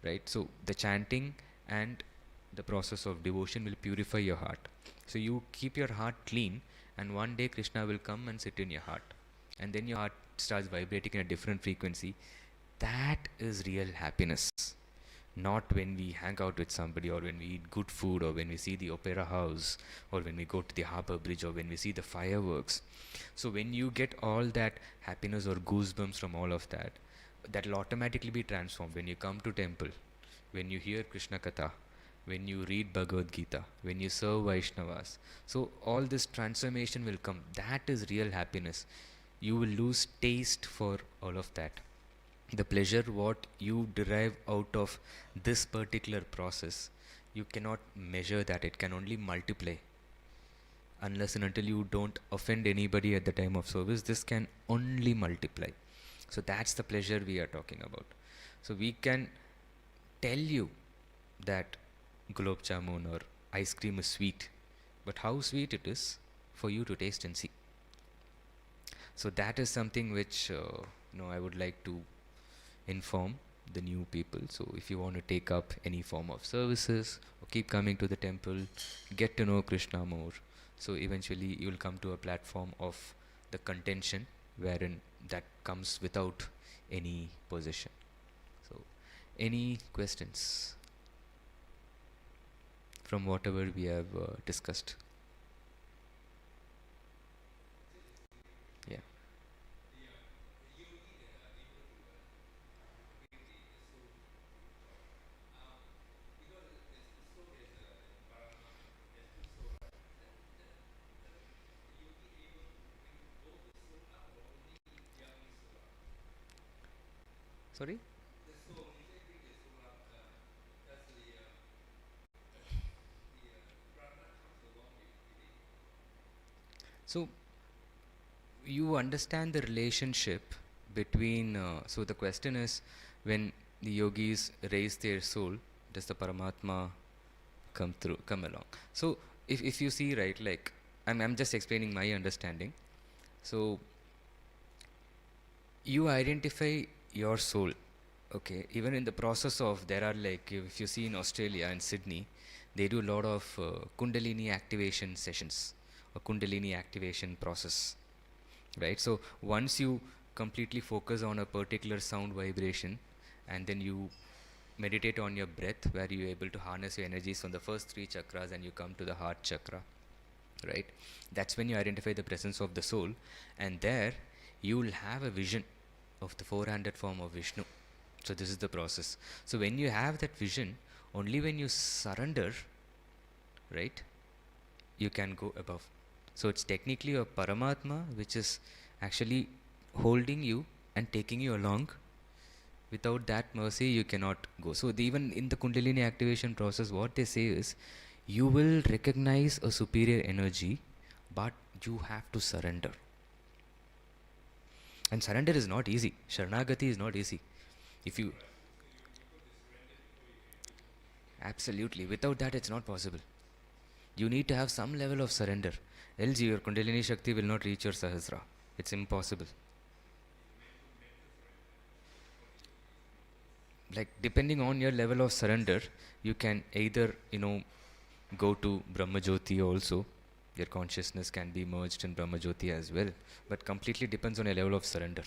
right? So the chanting and the process of devotion will purify your heart. So you keep your heart clean, and one day Krishna will come and sit in your heart, and then your heart starts vibrating in a different frequency. That is real happiness. Not when we hang out with somebody, or when we eat good food, or when we see the opera house, or when we go to the harbor bridge, or when we see the fireworks. So when you get all that happiness or goosebumps from all of that, that will automatically be transformed when you come to temple, when you hear Krishna Katha, when you read Bhagavad Gita, when you serve Vaishnavas. So all this transformation will come. That is real happiness. You will lose taste for all of that. The pleasure what you derive out of this particular process, you cannot measure that. It can only multiply. Unless and until you don't offend anybody at the time of service, this can only multiply. So that's the pleasure we are talking about. So we can tell you that gulab jamun or ice cream is sweet, but how sweet it is for you to taste and see. So that is something which I would like to inform the new people. So if you want to take up any form of services or keep coming to the temple, get to know Krishna more, so eventually you will come to a platform of the contention wherein that comes without any possession. So any questions from whatever we have discussed? Yeah. Sorry? So you understand the relationship between so the question is, when the yogis raise their soul, does the Paramatma come along? So if you see, right, like I'm just explaining my understanding. So you identify your soul, okay? Even in the process of, there are, like, if you see in Australia and Sydney, they do a lot of kundalini activation sessions or kundalini activation process, right? So once you completely focus on a particular sound vibration, and then you meditate on your breath, where you're able to harness your energies from the first three chakras, and you come to the heart chakra, right? That's when you identify the presence of the soul, and there you will have a vision of the four-handed form of Vishnu. So this is the process. So when you have that vision, only when you surrender, right, you can go above. So it's technically a Paramatma which is actually holding you and taking you along. Without that mercy, you cannot go. So even in the Kundalini activation process, what they say is, you will recognize a superior energy, but you have to surrender. And surrender is not easy. Sharanagati is not easy. If you absolutely, without that, it's not possible. You need to have some level of surrender. Else your Kundalini Shakti will not reach your Sahasra. It's impossible. Like, depending on your level of surrender, you can either, go to Brahma Jyoti also. Your consciousness can be merged in Brahma Jyoti as well. But completely depends on your level of surrender.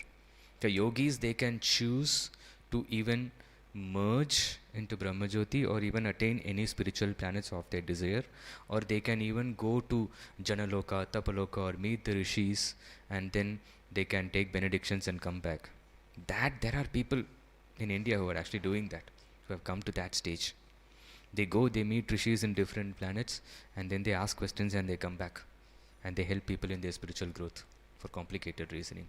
The yogis, they can choose to even merge into Brahma Jyoti, or even attain any spiritual planets of their desire, or they can even go to Janaloka, Tapaloka, or meet the rishis, and then they can take benedictions and come back. That there are people in India who are actually doing that, who have come to that stage. They go, they meet rishis in different planets, and then they ask questions and they come back, and they help people in their spiritual growth for complicated reasoning.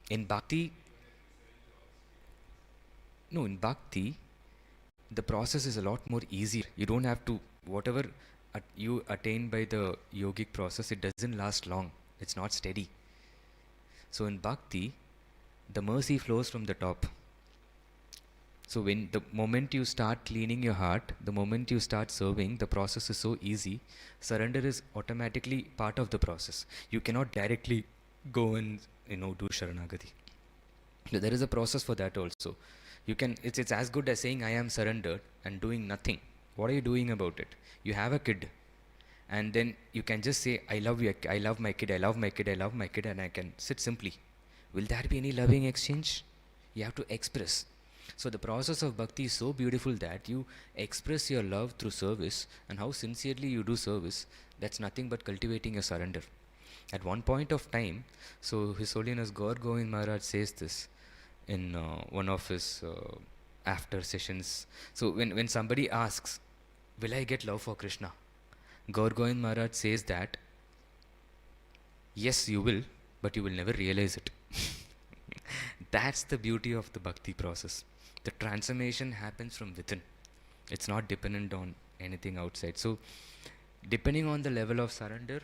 In bhakti, no, in bhakti, the process is a lot more easier. You don't have to, whatever you attain by the yogic process, it doesn't last long. It's not steady. So in bhakti, the mercy flows from the top. So when the moment you start cleaning your heart, the moment you start serving, the process is so easy. Surrender is automatically part of the process. You cannot directly go and do Sharanagati. There is a process for that also. You can, it's as good as saying I am surrendered and doing nothing. What are you doing about it? You have a kid, and then you can just say I love you, I love my kid, I love my kid, I love my kid, and I can sit simply. Will there be any loving exchange? You have to express. So the process of bhakti is so beautiful that you express your love through service, and how sincerely you do service, that's nothing but cultivating your surrender. At one point of time, so His Holiness Gaur Govind Maharaj says this in one of his after sessions. So when somebody asks, will I get love for Krishna? Gaur Govind Maharaj says that, yes, you will, but you will never realize it. That's the beauty of the bhakti process. The transformation happens from within. It's not dependent on anything outside. So, depending on the level of surrender,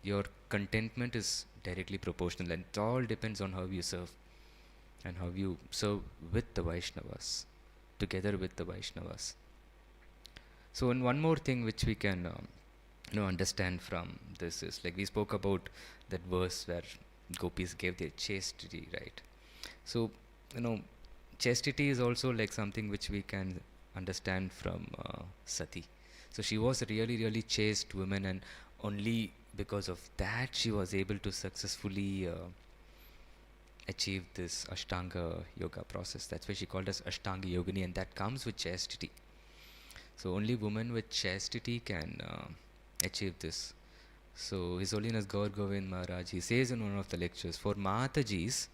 your contentment is directly proportional, and it all depends on how you serve and how you serve with the Vaishnavas, together with the Vaishnavas. So, and one more thing which we can understand from this is, like we spoke about that verse where gopis gave their chastity, right? So, chastity is also like something which we can understand from Sati. So she was a really, really chaste woman, and only because of that she was able to successfully achieve this Ashtanga yoga process. That's why she called us Ashtanga Yogini, and that comes with chastity. So only women with chastity can achieve this. So His Holiness Gaur Govind Maharaj, he says in one of the lectures, for Matajis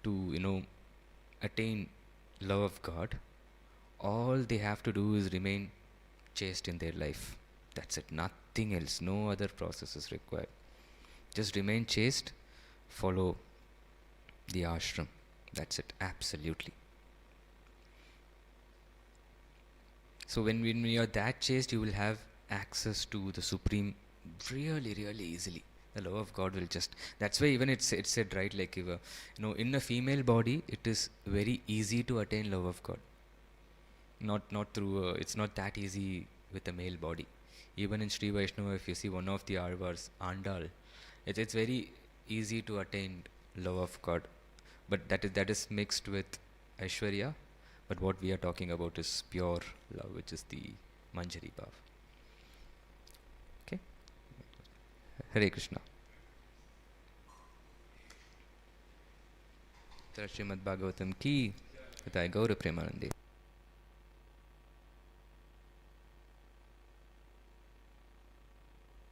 to attain love of God, all they have to do is remain chaste in their life. That's it, nothing else, no other process is required. Just remain chaste, follow the ashram. That's it, absolutely. So when you're that chaste, you will have access to the Supreme really, really easily. The love of God will just, that's why even it's said, right, like if in a female body it is very easy to attain love of God. Not through it's not that easy with a male body. Even in Sri Vaishnava, if you see one of the Arvars, Andal, it's very easy to attain love of God, but that is mixed with Aishwarya. But what we are talking about is pure love, which is the Manjari Bhav. Okay? Hare Krishna. Srimad Bhagavatam ki, Gaura Premanande.